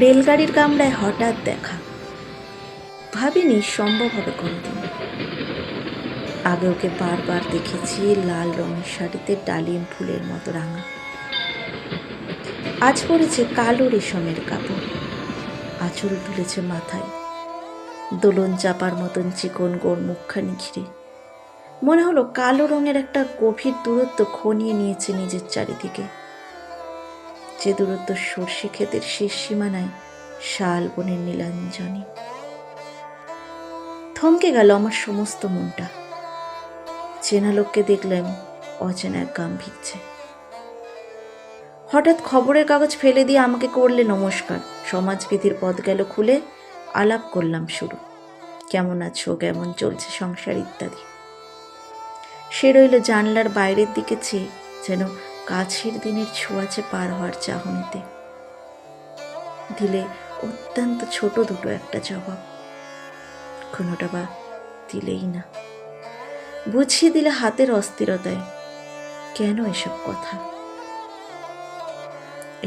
রেলগাড়ির কামরায় হঠাৎ দেখা, ভাবিনি সম্ভব হবে কোনোদিন। আগে ওকে বারবার দেখেছি লাল রঙের শাড়িতে ডালিম ফুলের মতো রাঙা, আজ পরেছে কালো রেশমের কাপড়, আঁচল তুলেছে মাথায়, দোলন চাপার মতন চিকন গোড় মুখখানি ঘিরে। মনে হলো কালো রঙের একটা গভীর দূরত্ব খনিয়ে নিয়েছে নিজের চারিদিকে, যে দূরত্ব সর্ষে ক্ষেতের শেষ সীমানায় শাল বনের নীলাঞ্জনী। থমকে গেল আমার সমস্ত মনটা। চেনা লোককে দেখলাম অচেনা এক গাম্ভীর্যে। হঠাৎ খবরের কাগজ ফেলে দিয়ে আমাকে করলে নমস্কার। সমাজবিধির পথ গেল খুলে, আলাপ করলাম শুরু। কেমন আছো, কেমন চলছে সংসার ইত্যাদি। সে রইল জানলার বাইরের দিকে চেয়ে, যেন কাছের দিনের ছোঁয়াচে পার হওয়ার চাহনিতে। দিলে অত্যন্ত ছোট দুটো একটা জবাব, কোনোটা বা দিলেই না। বুঝিয়ে দিলে হাতের অস্থিরতায়, কেন এসব কথা।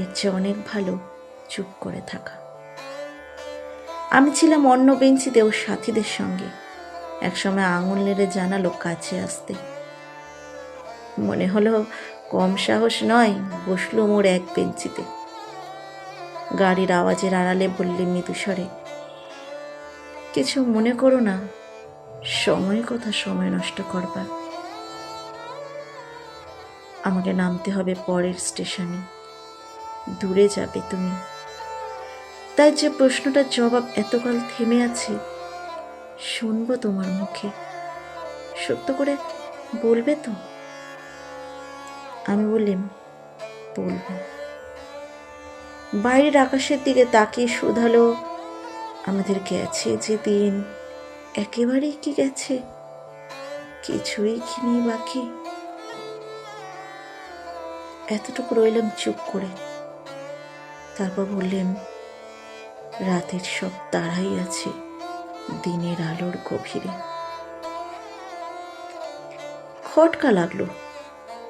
এর চেয়ে অনেক ভালো চুপ করে থাকা। আমি ছিলাম অন্য বেঞ্চিতে ওর সাথীদের সঙ্গে। একসময় আঙুল নেড়ে জানালো কাছে আসতে। মনে হলো কম সাহস নয়, বসলো মোর এক বেঞ্চিতে। গাড়ির আওয়াজের আড়ালে বললে মৃদু স্বরে, কিছু মনে করো না, সময় কথা সময় নষ্ট করবা। আমাকে নামতে হবে পরের স্টেশনে, দূরে যাবে তুমি। তাই যে প্রশ্নটার জবাব এতকাল থেমে আছে, শুনবো তোমার মুখে, সত্য করে বলবে তো? আমি বললাম, বলবো। বাইরের আকাশের দিকে তাকিয়ে শুধালো, আমাদের গেছে যে দিন, একেবারেই কি গেছে, কিছুই কি নেই বাকি? এতটুকু রইলাম চুপ করে। তারপর বললেন, রাতের সব তারাই আছে দিনের আলোর গভীরে। খটকা লাগলো,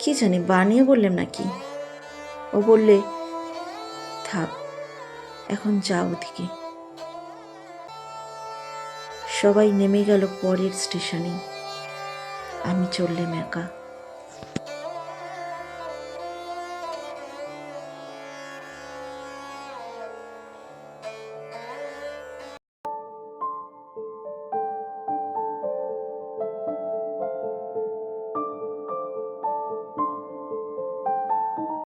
কি জানি বানিয়ে বললেন নাকি। ও বললে, থাক এখন যাও ওদিকে। সবাই নেমে গেল পরের স্টেশনে, আমি চললাম একা।